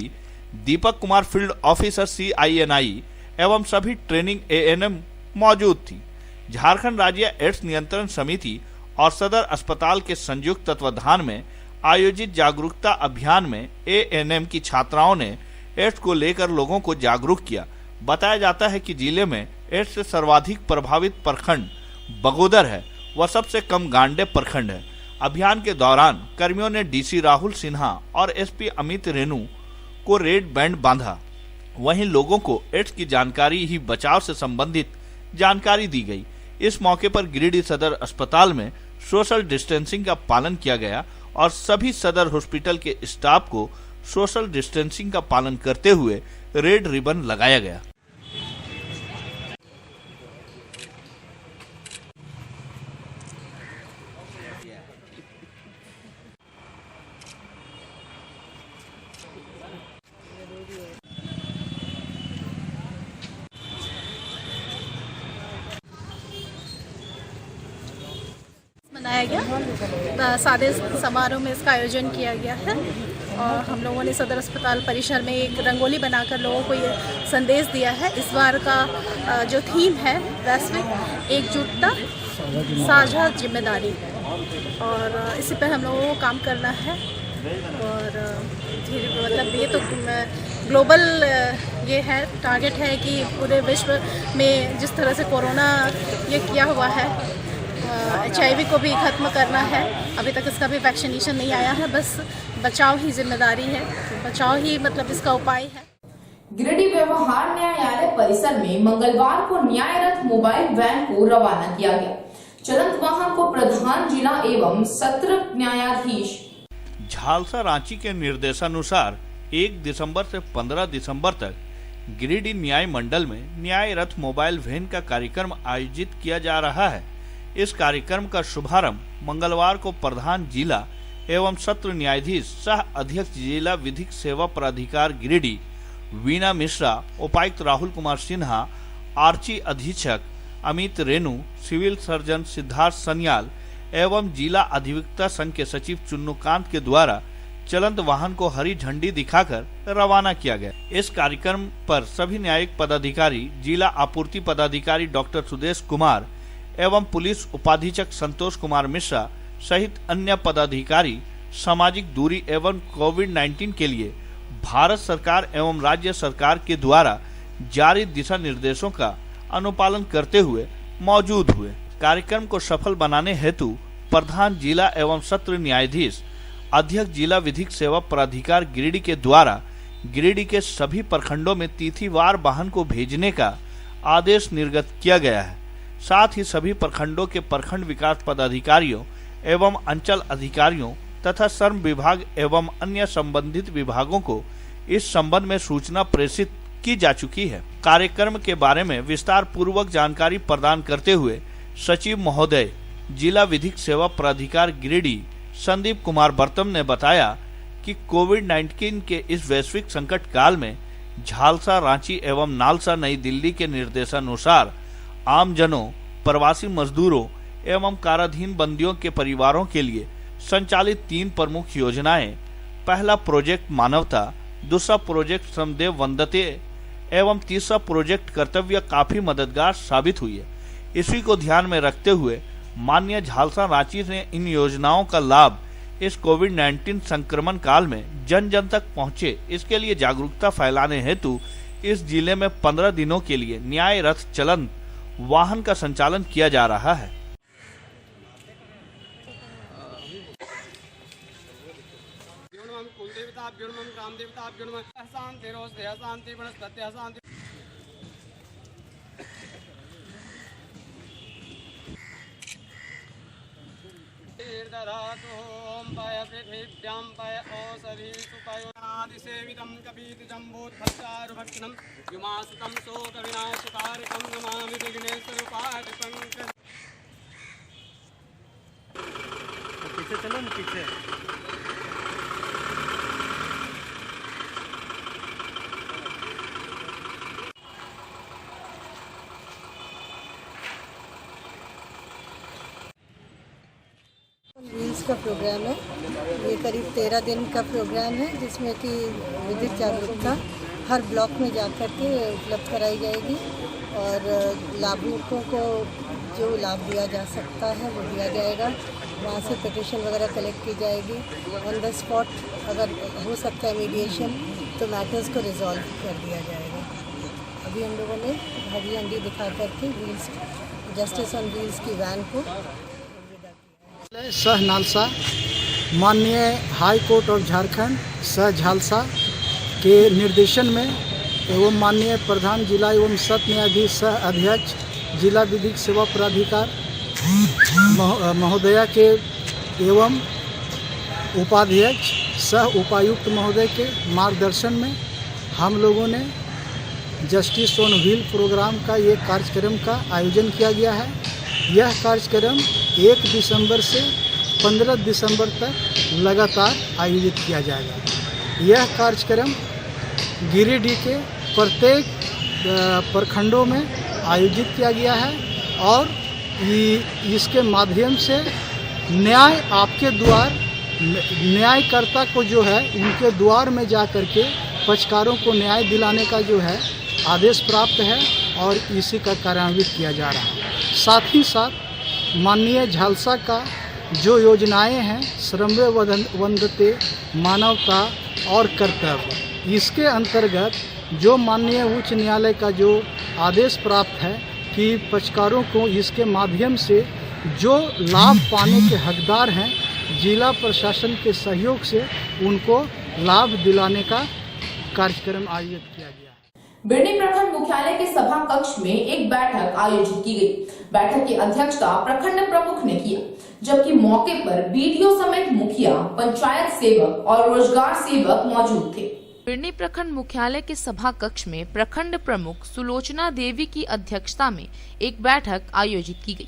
Deepak Kumar field officer CINI एवं सभी ट्रेनिंग ANM मौजूद थी। झारखंड राज्य एड्स नियंत्रण समिति और सदर अस्पताल के संयुक्त तत्वाधान में आयोजित जागरूकता अभियान में ANM की छात्राओं ने एड्स को लेकर लोगों को जागरूक किया। बताया जाता है कि जिले में एड्स से सर्वाधिक प्रभावित प्रखंड बगोदर है व सबसे कम गांडे प्रखंड है। अभियान के दौरान कर्मियों ने DC राहुल सिन्हा और SP अमित रेणु को रेड बैंड बांधा। वहीं लोगों को एड्स की जानकारी ही बचाव से संबंधित जानकारी दी गई। इस मौके पर गिरिडीह सदर अस्पताल में सोशल डिस्टेंसिंग का पालन किया गया और सभी सदर हॉस्पिटल के स्टाफ को सोशल डिस्टेंसिंग का पालन करते हुए रेड रिबन लगाया गया। मनाया गया, सादे समारोह में इसका आयोजन किया गया है और हम लोगों ने सदर अस्पताल परिसर में एक रंगोली बनाकर लोगों को ये संदेश दिया है। इस बार का जो थीम है वैश्विक एकजुटता साझा जिम्मेदारी, और इसी पर हम लोगों को काम करना है। और मतलब ये तो ग्लोबल ये है, टारगेट है कि पूरे विश्व में जिस तरह से कोरोना ये किया हुआ है, HIV को भी खत्म करना है। अभी तक इसका भी वैक्सीनेशन नहीं आया है, बस बचाव ही जिम्मेदारी है, बचाव ही मतलब इसका उपाय है। गिरिडीह व्यवहार न्यायालय परिसर में मंगलवार को न्याय रथ मोबाइल वैन को रवाना किया गया। चलंत वाहन को प्रधान जिला एवं सत्र न्यायाधीश झालसा रांची के निर्देशानुसार 1 दिसंबर से 15 दिसंबर तक गिरिडीह न्याय मंडल में न्याय रथ मोबाइल वैन का कार्यक्रम आयोजित किया जा रहा है। इस कार्यक्रम का शुभारंभ मंगलवार को प्रधान जिला एवं सत्र न्यायाधीश सह अध्यक्ष जिला विधिक सेवा प्राधिकार गिरिडीह वीना मिश्रा, उपायुक्त राहुल कुमार सिन्हा, आर्ची अधीक्षक अमित रेणु, सिविल सर्जन सिद्धार्थ सन्याल एवं जिला अधिवक्ता संघ के सचिव चुन्नूकांत के द्वारा चलंत वाहन को हरी झंडी दिखाकर रवाना किया गया। इस कार्यक्रम पर सभी न्यायिक पदाधिकारी, जिला आपूर्ति पदाधिकारी डॉक्टर सुदेश कुमार एवं पुलिस उपाधीक्षक संतोष कुमार मिश्रा सहित अन्य पदाधिकारी सामाजिक दूरी एवं कोविड-19 के लिए भारत सरकार एवं राज्य सरकार के द्वारा जारी दिशा निर्देशों का अनुपालन करते हुए मौजूद हुए। कार्यक्रम को सफल बनाने हेतु प्रधान जिला एवं सत्र न्यायाधीश अध्यक्ष जिला विधिक सेवा प्राधिकार गिरिडीह के द्वारा गिरिडीह के सभी प्रखंडों में तिथिवार वाहन को भेजने का आदेश निर्गत किया गया है। साथ ही सभी प्रखंडों के प्रखंड विकास पदाधिकारियों एवं अंचल अधिकारियों तथा श्रम विभाग एवं अन्य संबंधित विभागों को इस संबंध में सूचना प्रेषित की जा चुकी है। कार्यक्रम के बारे में विस्तार पूर्वक जानकारी प्रदान करते हुए सचिव महोदय जिला विधिक सेवा प्राधिकार गिरिडीह संदीप कुमार बर्तम ने बताया कि कोविड-19 के इस वैश्विक संकट काल में झालसा, रांची एवं नालसा, नई दिल्ली के निर्देशानुसार आमजनों, प्रवासी मजदूरों एवं काराधीन बंदियों के परिवारों के लिए संचालित 3 प्रमुख योजनाएं, पहला प्रोजेक्ट मानवता, दूसरा प्रोजेक्ट श्रमदेव वंदते एवं तीसरा प्रोजेक्ट कर्तव्य काफी मददगार साबित हुई है। इसी को ध्यान में रखते हुए माननीय झालसा रांची ने इन योजनाओं का लाभ इस कोविड-19 संक्रमण काल में जन जन तक पहुंचे, इसके लिए जागरूकता फैलाने हेतु इस जिले में 15 दिनों के लिए न्याय रथ चलन वाहन का संचालन किया जा रहा है। पीछे चलो ना, पीछे व्हील्स का प्रोग्राम है। ये करीब 13 दिन का प्रोग्राम है, जिसमें कि विद्युत जागरूकता हर ब्लॉक में जाकर के उपलब्ध कराई जाएगी और लाभुकों को जो लाभ दिया जा सकता है वो दिया जाएगा। वहाँ से पिटीशन वगैरह कलेक्ट की जाएगी। ऑन द स्पॉट अगर हो सकता है मीडिएशन, तो मैटर्स को रिजॉल्व कर दिया जाएगा। अभी हम लोगों ने हरी झंडी दिखा करके व्हील्स, जस्टिस ऑन व्हील्स की वैन को सह नालसा माननीय हाई कोर्ट ऑफ झारखंड सह झालसा के निर्देशन में एवं माननीय प्रधान जिला एवं सत्र न्यायाधीश सह अध्यक्ष जिला विधिक सेवा प्राधिकार महोदया के एवं उपाध्यक्ष सह उपायुक्त महोदय के मार्गदर्शन में हम लोगों ने जस्टिस ऑन व्हील प्रोग्राम का ये कार्यक्रम का आयोजन किया गया है। यह कार्यक्रम 1 दिसंबर से 15 दिसंबर तक लगातार आयोजित किया जाएगा। यह कार्यक्रम गिरिडीह के प्रत्येक प्रखंडों में आयोजित किया गया है और इसके माध्यम से न्याय आपके द्वार, न्यायकर्ता को जो है उनके द्वार में जा कर के पक्षकारों को न्याय दिलाने का जो है आदेश प्राप्त है और इसी का कार्यान्वित किया जा रहा है। साथ ही साथ माननीय झालसा का जो योजनाएं हैं, श्रमदेव वंदते, मानवता और कर्तव्य, इसके अंतर्गत जो माननीय उच्च न्यायालय का जो आदेश प्राप्त है कि पक्षकारों को इसके माध्यम से जो लाभ पाने के हकदार हैं, जिला प्रशासन के सहयोग से उनको लाभ दिलाने का कार्यक्रम आयोजित किया गया। बिरनी प्रखंड मुख्यालय के सभा कक्ष में एक बैठक आयोजित की गई। बैठक की अध्यक्षता प्रखंड प्रमुख ने किया, जबकि मौके पर बीडीओ समेत मुखिया, पंचायत सेवक और रोजगार सेवक मौजूद थे। बिरनी प्रखंड मुख्यालय के सभा कक्ष में प्रखंड प्रमुख सुलोचना देवी की अध्यक्षता में एक बैठक आयोजित की गई।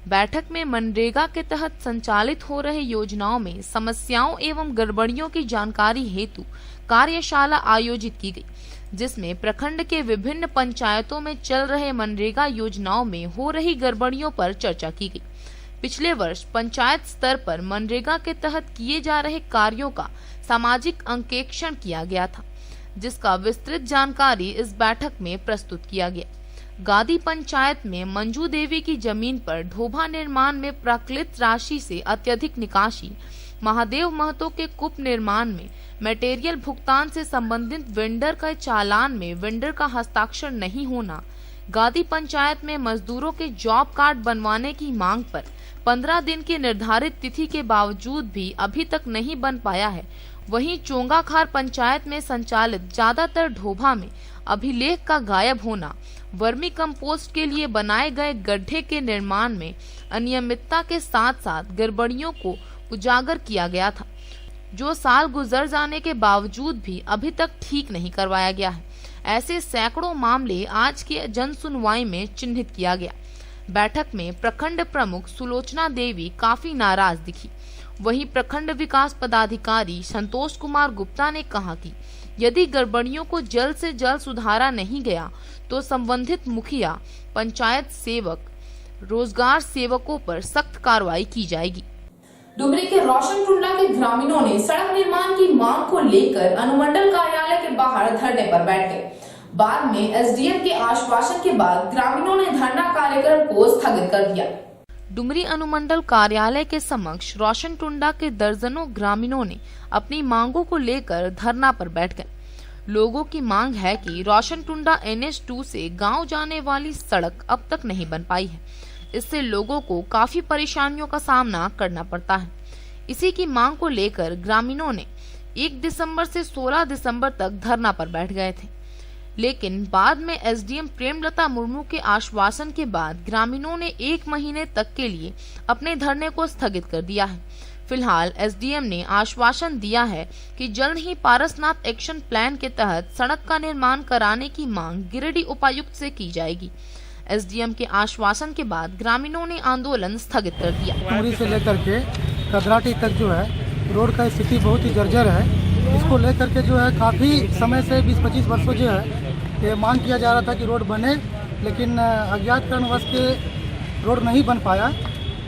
बैठक में मनरेगा के तहत संचालित हो रहे योजनाओं में समस्याओं एवं गड़बड़ियों की जानकारी हेतु कार्यशाला आयोजित की गई, जिसमें प्रखंड के विभिन्न पंचायतों में चल रहे मनरेगा योजनाओं में हो रही गड़बड़ियों पर चर्चा की गई। पिछले वर्ष पंचायत स्तर पर मनरेगा के तहत किए जा रहे कार्यों का सामाजिक अंकेक्षण किया गया था, जिसका विस्तृत जानकारी इस बैठक में प्रस्तुत किया गया। गादी पंचायत में मंजू देवी की जमीन पर ढोभा निर्माण में प्राकृत राशि से अत्यधिक निकासी, महादेव महतो के कूप निर्माण में मटेरियल भुगतान से संबंधित वेंडर का चालान में वेंडर का हस्ताक्षर नहीं होना, गादी पंचायत में मजदूरों के जॉब कार्ड बनवाने की मांग पर 15 दिन की निर्धारित तिथि के बावजूद भी अभी तक नहीं बन पाया है। वहीं चोंगाखार पंचायत में संचालित ज्यादातर ढोभा में अभिलेख का गायब होना, वर्मी कंपोस्ट के लिए बनाए गए गड्ढे के निर्माण में अनियमितता के साथ साथ गड़बड़ियों को उजागर किया गया था, जो साल गुजर जाने के बावजूद भी अभी तक ठीक नहीं करवाया गया है। ऐसे सैकड़ों मामले आज की जन सुनवाई में चिन्हित किया गया। बैठक में प्रखंड प्रमुख सुलोचना देवी काफी नाराज दिखी। वहीं प्रखंड विकास पदाधिकारी संतोष कुमार गुप्ता ने कहा कि यदि गड़बड़ियों को जल्द से जल्द सुधारा नहीं गया तो संबंधित मुखिया, पंचायत सेवक, रोजगार सेवकों पर सख्त कार्रवाई की जाएगी। डुमरी के रोशन टुंडा के ग्रामीणों ने सड़क निर्माण की मांग को लेकर अनुमंडल कार्यालय के बाहर धरने पर बैठ गए। बाद में एसडीएम के आश्वासन के बाद ग्रामीणों ने धरना कार्यक्रम को स्थगित कर दिया। डुमरी अनुमंडल कार्यालय के समक्ष रोशन टुंडा के दर्जनों ग्रामीणों ने अपनी मांगों को लेकर धरना पर बैठ गए। लोगों की मांग है कि रोशन टुंडा NH2 से गांव जाने वाली सड़क अब तक नहीं बन पाई है। इससे लोगों को काफी परेशानियों का सामना करना पड़ता है। इसी की मांग को लेकर ग्रामीणों ने 1 दिसंबर से 16 दिसंबर तक धरना पर बैठ गए थे, लेकिन बाद में एसडीएम प्रेमलता मुर्मू के आश्वासन के बाद ग्रामीणों ने 1 महीने तक के लिए अपने धरने को स्थगित कर दिया है। फिलहाल एसडीएम ने आश्वासन दिया है कि जल्द ही पारसनाथ एक्शन प्लान के तहत सड़क का निर्माण कराने की मांग गिरिडीह उपायुक्त से की जाएगी। एसडीएम के आश्वासन के बाद ग्रामीणों ने आंदोलन स्थगित कर दिया। टुमरी से लेकर के कदराटी तक जो है रोड का स्थिति बहुत ही जर्जर है। इसको लेकर के जो है काफ़ी समय से 20-25 वर्षों जो है ये मांग किया जा रहा था कि रोड बने, लेकिन अज्ञात कारणवश के रोड नहीं बन पाया।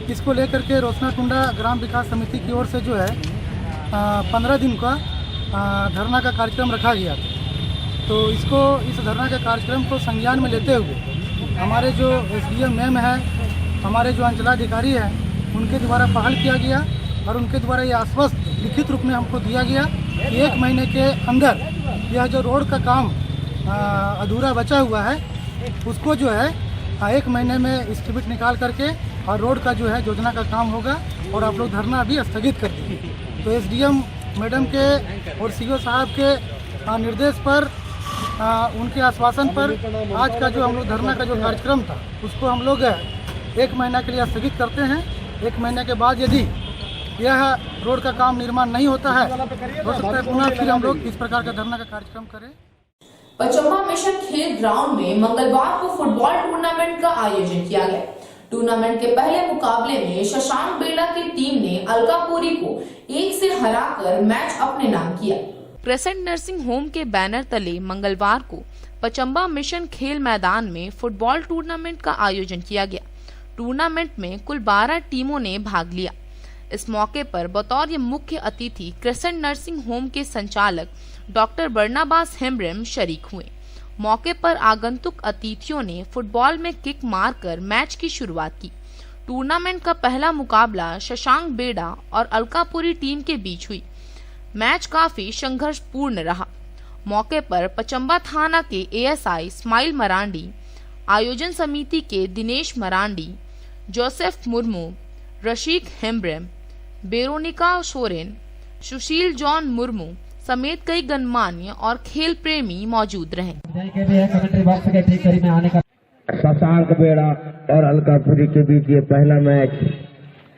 इसको लेकर के रोशना टुंडा ग्राम विकास समिति की ओर से जो है 15 दिन का धरना का कार्यक्रम रखा गया था। तो इस धरना के कार्यक्रम को संज्ञान में लेते हुए हमारे जो एसडीएम मैम है, हमारे जो अंचलाधिकारी हैं, उनके द्वारा पहल किया गया और उनके द्वारा ये आश्वस्त लिखित रूप में हमको दिया गया कि 1 महीने के अंदर यह जो रोड का काम अधूरा बचा हुआ है उसको जो है 1 महीने में एस्टीमेट निकाल करके और रोड का जो है योजना का काम होगा और आप लोग धरना अभी स्थगित कर दीजिए। तो एसडीएम मैडम के और सीओ साहब के निर्देश पर उनके आश्वासन पर आज का जो हम लोग धरना का जो कार्यक्रम था उसको हम लोग 1 महीना के लिए स्थगित करते हैं। 1 महीने के बाद यदि यह रोड का काम निर्माण नहीं होता है हो सकता है पुनः फिर हम लोग इस प्रकार का धरना का कार्यक्रम करें। पचम्बा मिशन खेल ग्राउंड में मंगलवार को फुटबॉल टूर्नामेंट का आयोजन किया गया। टूर्नामेंट के पहले मुकाबले में शशांक बेड़ा की टीम ने अलकापुरी को 1 से हराकर मैच अपने नाम किया। क्रेसेंट नर्सिंग होम के बैनर तले मंगलवार को पचम्बा मिशन खेल मैदान में फुटबॉल टूर्नामेंट का आयोजन किया गया। टूर्नामेंट में कुल 12 टीमों ने भाग लिया। इस मौके पर बतौर मुख्य अतिथि क्रेसेंट नर्सिंग होम के संचालक डॉक्टर बर्नाबास हेम्ब्रेम शरीक हुए। मौके पर आगंतुक अतिथियों ने फुटबॉल में किक मारकर मैच की शुरुआत की। टूर्नामेंट का पहला मुकाबला शशांक बेड़ा और अलकापुरी टीम के बीच हुई। मैच काफी संघर्षपूर्ण रहा। मौके पर पचम्बा थाना के एएसआई स्माइल मरांडी, आयोजन समिति के दिनेश मरांडी, जोसेफ मुर्मू, रशीक हेम्ब्रेम, बेरोनिका सोरेन, सुशील जॉन मुर्मू समेत कई गणमान्य और खेल प्रेमी मौजूद रहे। शशांक बेड़ा और अलकापुरी के बीच ये पहला मैच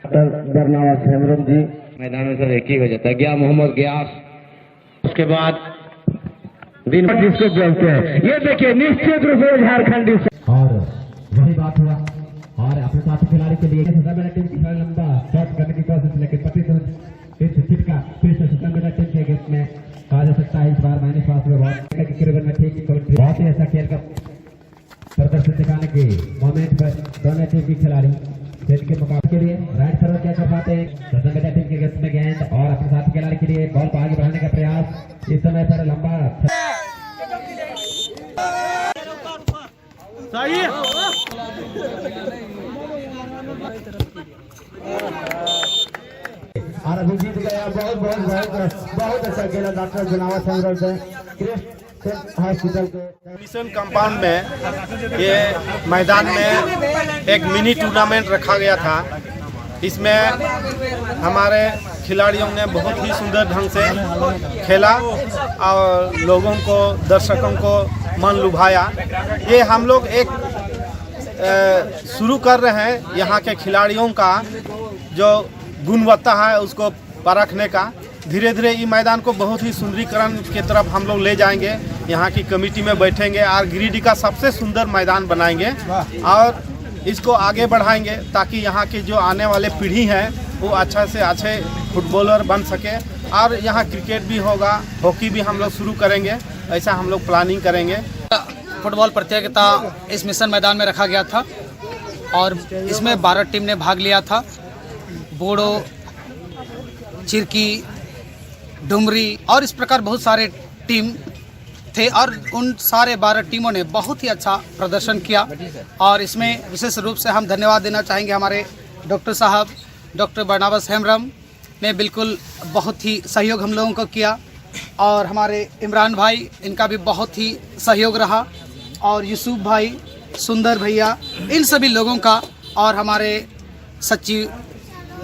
बरनावास हेम्ब्रेम जी मैदान में सब एक ही हो जाता है। गया मोहम्मद गयास, उसके बाद दिन भर जिसको बोलते हैं ये देखिए निश्चित रूप से झारखंडी और वही बात हुआ और अपने साथ खिलाड़ी के लिए टीम की लंबा शॉट करने की कोशिश, लेकिन 25 फिट का फिर से टीम के अगेंस्ट में कहा जा सकता है इस बार माइनस पास में बहुत ही ऐसा खेल का प्रदर्शन दिखाने के मोमेंट पर दोनों टीम के खिलाड़ी खेल के मुकाबले के लिए राइट सर्व क्या कर पाते हैं। टीम के अगेंस्ट में गेंद और अपने साथी खिलाड़ी के लिए बॉल को आगे बढ़ाने का प्रयास। इस समय पर लंबा और अभी जीत गया। बहुत अच्छा खेला डॉक्टर बनावत हेम्ब्रेम से हॉस्पिटल के मिशन कंपाउंड में ये मैदान में एक मिनी टूर्नामेंट रखा गया था। इसमें हमारे खिलाड़ियों ने बहुत ही सुंदर ढंग से खेला और लोगों को, दर्शकों को मन लुभाया। ये हम लोग एक शुरू कर रहे हैं यहाँ के खिलाड़ियों का जो गुणवत्ता है उसको परखने का। धीरे धीरे ये मैदान को बहुत ही सुंदरीकरण की तरफ हम लोग ले जाएंगे। यहाँ की कमेटी में बैठेंगे और गिरिडीह का सबसे सुंदर मैदान बनाएंगे और इसको आगे बढ़ाएंगे ताकि यहाँ की जो आने वाले पीढ़ी है वो अच्छा से अच्छे फुटबॉलर बन सके। और यहाँ क्रिकेट भी होगा, हॉकी भी हम लोग शुरू करेंगे, ऐसा हम लोग प्लानिंग करेंगे। फुटबॉल प्रतियोगिता इस मिशन मैदान में रखा गया था और इसमें 12 टीम ने भाग लिया था। बोड़ो, चिरकी, डुमरी और इस प्रकार बहुत सारे टीम थे और उन सारे 12 टीमों ने बहुत ही अच्छा प्रदर्शन किया। और इसमें विशेष रूप से हम धन्यवाद देना चाहेंगे हमारे डॉक्टर साहब, डॉक्टर बरनाबस हेम्ब्रम ने बिल्कुल बहुत ही सहयोग हम लोगों को किया। और हमारे इमरान भाई, इनका भी बहुत ही सहयोग रहा। और यूसुफ भाई, सुंदर भैया, इन सभी लोगों का, और हमारे सचिव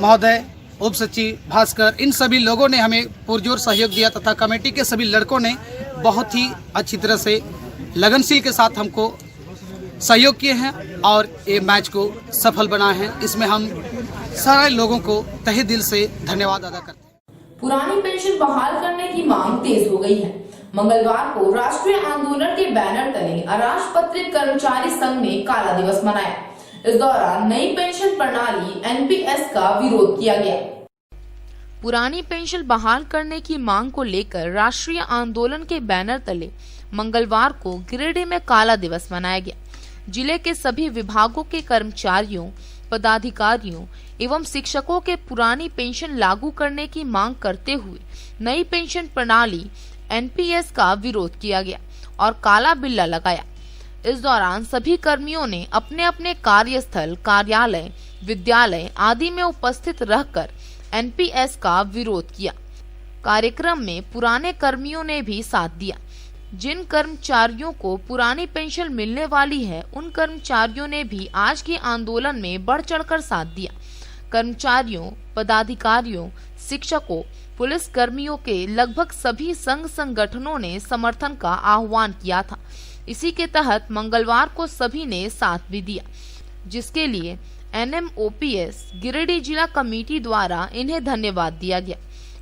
महोदय, उप सचिव भास्कर, इन सभी लोगों ने हमें पुरजोर सहयोग दिया तथा कमेटी के सभी लड़कों ने बहुत ही अच्छी तरह से लगनशील के साथ हमको सहयोग किए हैं और ये मैच को सफल बनाए हैं। इसमें हम सारे लोगों को तहे दिल से धन्यवाद अदा करते हैं। पुरानी पेंशन बहाल करने की मांग तेज हो गई है। मंगलवार को राष्ट्रीय आंदोलन के बैनर तले अराजपत्रित कर्मचारी संघ ने काला दिवस मनाया। इस दौरान नई पेंशन प्रणाली एनपीएस का विरोध किया गया। पुरानी पेंशन बहाल करने की मांग को लेकर राष्ट्रीय आंदोलन के बैनर तले मंगलवार को गिरिडीह में काला दिवस मनाया गया। जिले के सभी विभागों के कर्मचारियों, पदाधिकारियों एवं शिक्षकों के पुरानी पेंशन लागू करने की मांग करते हुए नई पेंशन प्रणाली एनपीएस का विरोध किया गया और काला बिल्ला लगाया। इस दौरान सभी कर्मियों ने अपने अपने कार्यस्थल, कार्यालय, विद्यालय आदि में उपस्थित रहकर एनपीएस का विरोध किया। कार्यक्रम में पुराने कर्मियों ने भी साथ दिया। जिन कर्मचारियों को पुरानी पेंशन मिलने वाली है, उन कर्मचारियों ने भी आज के आंदोलन में बढ़ चढ़कर साथ दिया। कर्मचारियों, पदाधिकारियों, शिक्षकों, पुलिस कर्मियों के लगभग सभी संघ संगठनों ने समर्थन का आह्वान किया था। इसी के तहत मंगलवार को सभी ने साथ भी दिया, जिसके लिए एनएमओपीएस गिरिडीह जिला कमेटी द्वारा इन्हें धन्यवाद दिया गया।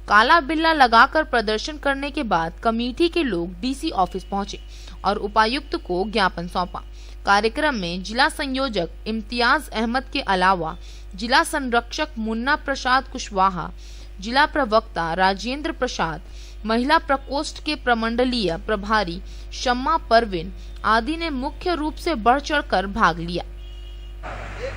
काला बिल्ला लगाकर प्रदर्शन करने के बाद कमेटी के लोग डीसी ऑफिस पहुंचे और उपायुक्त को ज्ञापन सौंपा। कार्यक्रम में जिला संयोजक इम्तियाज अहमद के अलावा जिला संरक्षक मुन्ना प्रसाद कुशवाहा, जिला प्रवक्ता राजेंद्र प्रसाद, महिला प्रकोष्ठ के प्रमंडलीय प्रभारी शम्मा परवीन आदि ने मुख्य रूप से बढ़ चढ़कर भाग लिया। एक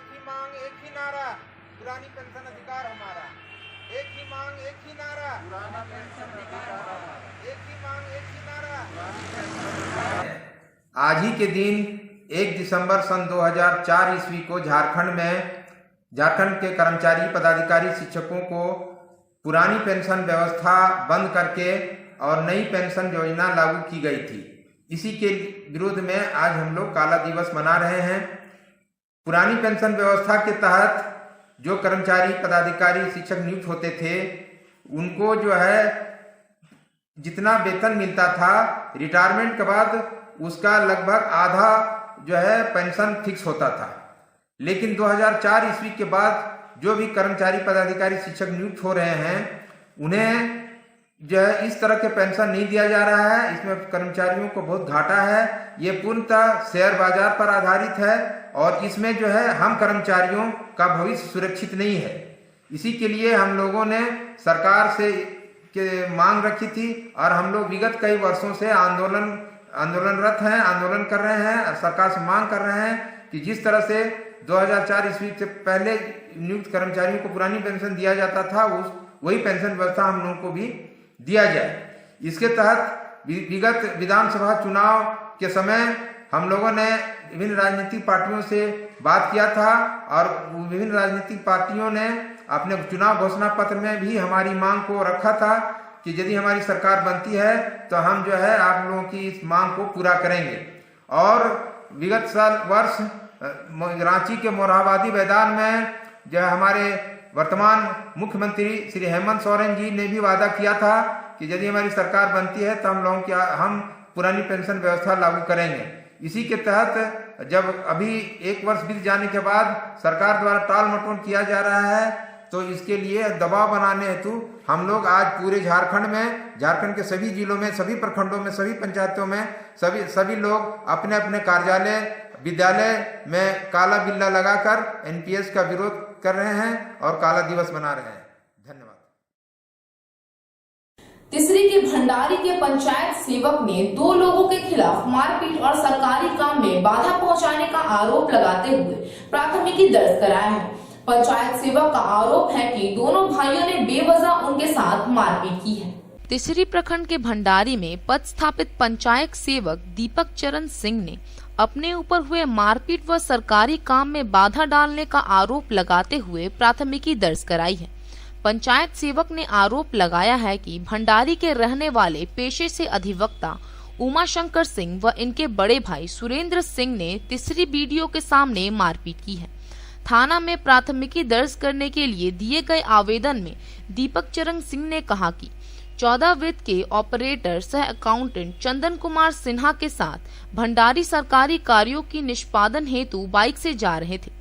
ही मांग, एक ही नारा, पुरानी पेंशन अधिकार हमारा। एक ही मांग, एक ही नारा, पुरानी पेंशन अधिकार हमारा। एक ही मांग, एक ही नारा। आज ही के दिन 1 दिसंबर सन 2004 ईस्वी को झारखंड के कर्मचारी, पदाधिकारी, शिक्षकों को पुरानी पेंशन व्यवस्था बंद करके और नई पेंशन योजना लागू की गई थी। इसी के विरोध में आज हम लोग काला दिवस मना रहे हैं। पुरानी पेंशन व्यवस्था के तहत जो कर्मचारी, पदाधिकारी, शिक्षक नियुक्त होते थे, उनको जो है जितना वेतन मिलता था, रिटायरमेंट के बाद उसका लगभग आधा जो है पेंशन फिक्स होता था। लेकिन 2004 ईस्वी के बाद जो भी कर्मचारी, पदाधिकारी, शिक्षक नियुक्त हो रहे हैं, उन्हें जो है इस तरह के पेंशन नहीं दिया जा रहा है। इसमें कर्मचारियों को बहुत घाटा है। ये पूर्णतः शेयर बाजार पर आधारित है और इसमें जो है हम कर्मचारियों का भविष्य सुरक्षित नहीं है। इसी के लिए हम लोगों ने सरकार से मांग रखी थी और हम लोग विगत कई वर्षों से आंदोलनरत हैं, आंदोलन कर रहे हैं और सरकार से मांग कर रहे हैं कि जिस तरह से 2004 ईस्वी से पहले नियुक्त कर्मचारियों को पुरानी पेंशन दिया जाता था, वही पेंशन व्यवस्था हम लोगों को भी दिया जाए। इसके तहत विगत विधानसभा चुनाव के समय हम लोगों ने विभिन्न राजनीतिक पार्टियों से बात किया था और विभिन्न राजनीतिक पार्टियों ने अपने चुनाव घोषणा पत्र में भी हमारी मांग को रखा था कि यदि हमारी सरकार बनती है तो हम जो है आप लोगों की इस मांग को पूरा करेंगे। और विगत वर्ष रांची के मोरहाबादी मैदान में जो हमारे वर्तमान मुख्यमंत्री श्री हेमंत सोरेन जी ने भी वादा किया था कि यदि हमारी सरकार बनती है तो हम पुरानी पेंशन व्यवस्था लागू करेंगे। इसी के तहत जब अभी 1 वर्ष बीत जाने के बाद सरकार द्वारा टाल मटोल किया जा रहा है तो इसके लिए दबाव बनाने हेतु हम लोग आज पूरे झारखंड के सभी जिलों में, सभी प्रखंडों में, सभी पंचायतों में सभी लोग अपने अपने कार्यालय, विद्यालय में काला बिल्ला लगाकर एनपीएस का विरोध कर रहे हैं और काला दिवस मना रहे हैं। धन्यवाद। तिसरी के भंडारी के पंचायत सेवक ने 2 लोगों के खिलाफ मारपीट और सरकारी काम में बाधा पहुंचाने का आरोप लगाते हुए प्राथमिकी दर्ज कराया है। पंचायत सेवक का आरोप है कि दोनों भाइयों ने बेवजह उनके साथ मारपीट की है। तिसरी प्रखंड के भंडारी में पद स्थापित पंचायत सेवक दीपक चरण सिंह ने अपने ऊपर हुए मारपीट व सरकारी काम में बाधा डालने का आरोप लगाते हुए प्राथमिकी दर्ज कराई है। पंचायत सेवक ने आरोप लगाया है कि भंडारी के रहने वाले पेशे से अधिवक्ता उमाशंकर सिंह व इनके बड़े भाई सुरेंद्र सिंह ने तिसरी बीडीओ के सामने मारपीट की है। थाना में प्राथमिकी दर्ज करने के लिए दिए गए आवेदन में दीपक चरण सिंह ने कहा कि 14 वित्त के ऑपरेटर सह अकाउंटेंट चंदन कुमार सिन्हा के साथ भंडारी सरकारी कार्यों की निष्पादन हेतु बाइक से जा रहे थे।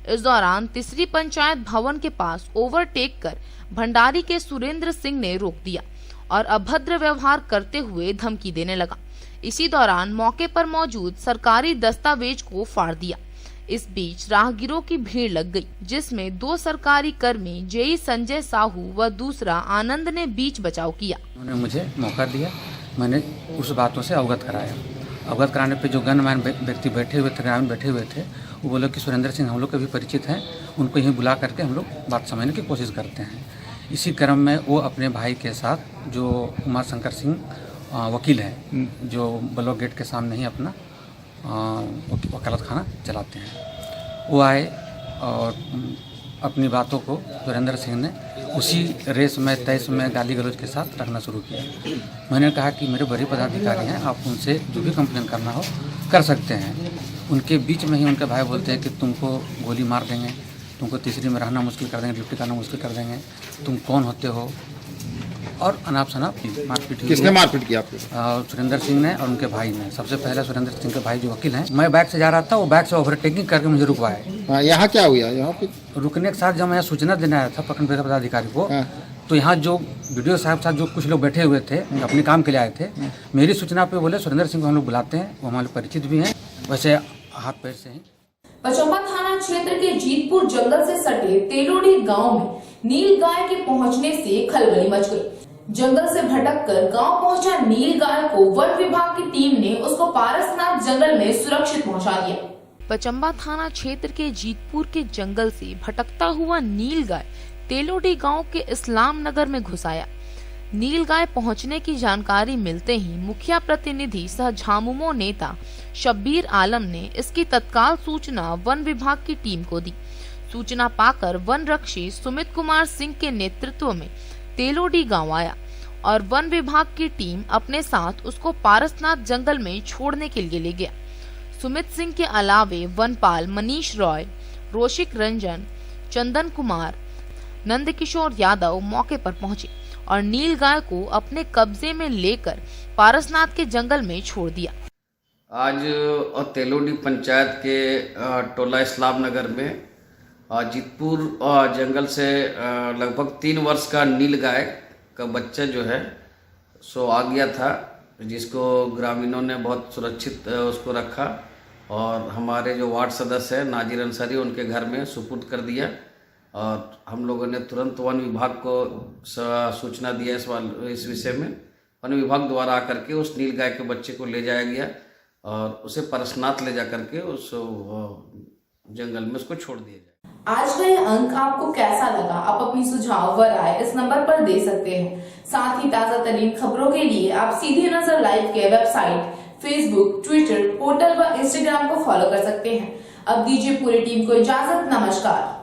इस दौरान तिसरी पंचायत भवन के पास ओवरटेक कर भंडारी के सुरेंद्र सिंह ने रोक दिया और अभद्र व्यवहार करते हुए धमकी देने लगा। इसी दौरान मौके पर मौजूद सरकारी दस्तावेज को फाड़ दिया। इस बीच राहगीरों की भीड़ लग गई, जिसमें 2 सरकारी कर्मी जेई संजय साहू व दूसरा आनंद ने बीच बचाव किया। उन्होंने मुझे मौका दिया, मैंने उस बातों से अवगत कराया। अवगत कराने पे जो गणमान्य व्यक्ति बैठे हुए थे, ग्रामीण बैठे हुए थे, वो बोले कि सुरेंद्र सिंह हम लोग के भी परिचित हैं, उनको यहीं बुला करके हम लोग बात समझने की कोशिश करते हैं। इसी क्रम में वो अपने भाई के साथ, जो उमाशंकर सिंह वकील हैं, जो ब्लॉक गेट के सामने ही अपना वकालत खाना चलाते हैं, वो आए और अपनी बातों को सुरेंद्र सिंह ने उसी रेस में तैस में गाली गलौज के साथ रखना शुरू किया। मैंने कहा कि मेरे बड़े पदाधिकारी हैं, आप उनसे जो भी कंप्लेन करना हो कर सकते हैं। उनके बीच में ही उनके भाई बोलते हैं कि तुमको गोली मार देंगे, तुमको तिसरी में रहना मुश्किल कर देंगे, ड्यूटी करना मुश्किल कर देंगे, तुम कौन होते हो, और अनाप शनाप मारपीट हुई। किसने मारपीट किया आपको? सुरेंद्र सिंह ने और उनके भाई ने। सबसे पहले सुरेंद्र सिंह के भाई जो वकील हैं, मैं बाइक से जा रहा था, वो बाइक से ओवरटेकिंग करके मुझे रुकवाए। यहाँ क्या हुआ? यहाँ पे रुकने के साथ जब मैं सूचना देने आया था प्रखंड पदाधिकारी को, तो यहाँ जो वीडियो साहब साथ जो कुछ लोग बैठे हुए थे, अपने काम के लिए आए थे, मेरी सूचना पे बोले सुरेंद्र सिंह को हम लोग बुलाते हैं, वो हमारे परिचित भी हैं, वैसे हाथ पैर से ही। पचम्बा थाना क्षेत्र के जीतपुर जंगल से सटे तेलोडी गांव में नील गाय के पहुंचने से खलबली मच गई। जंगल से भटककर गांव पहुंचा नील गाय को वन विभाग की टीम ने उसको पारसनाथ जंगल में सुरक्षित पहुंचा दिया। पचम्बा थाना क्षेत्र के जीतपुर के जंगल से भटकता हुआ नील गाय तेलोडी गांव के इस्लाम नगर में घुस आया। नील गाय पहुंचने की जानकारी मिलते ही मुखिया प्रतिनिधि सह झामुमो नेता शब्बीर आलम ने इसकी तत्काल सूचना वन विभाग की टीम को दी। सूचना पाकर वन रक्षी सुमित कुमार सिंह के नेतृत्व में तेलोडी गांव आया और वन विभाग की टीम अपने साथ उसको पारसनाथ जंगल में छोड़ने के लिए ले गया। सुमित सिंह के अलावे वनपाल मनीष रॉय, रोशिक रंजन, चंदन कुमार, नंदकिशोर यादव मौके पर पहुंचे और नील गाय को अपने कब्जे में लेकर पारसनाथ के जंगल में छोड़ दिया। आज तेलोडी पंचायत के टोला इस्लाम नगर में जीतपुर जंगल से लगभग 3 वर्ष का नील गाय का बच्चा जो है सो आ गया था, जिसको ग्रामीणों ने बहुत सुरक्षित उसको रखा और हमारे जो वार्ड सदस्य है नाजिर अंसारी उनके घर में सुपुर्द कर दिया। और हम लोगों ने तुरंत वन विभाग को सूचना दिया इस विषय में। वन विभाग द्वारा आकर के उस नील गाय के बच्चे को ले जाया गया और उसे पारसनाथ ले जा करके उस जंगल में उसको छोड़ दिया जाए। आज का यह अंक आपको कैसा लगा? आप अपनी सुझाव व राय इस नंबर पर दे सकते हैं। साथ ही ताजा तरीन खबरों के लिए आप सीधे नजर लाइव के वेबसाइट, फेसबुक, ट्विटर, पोर्टल व इंस्टाग्राम को फॉलो कर सकते हैं। अब दीजिए पूरी टीम को इजाजत। नमस्कार।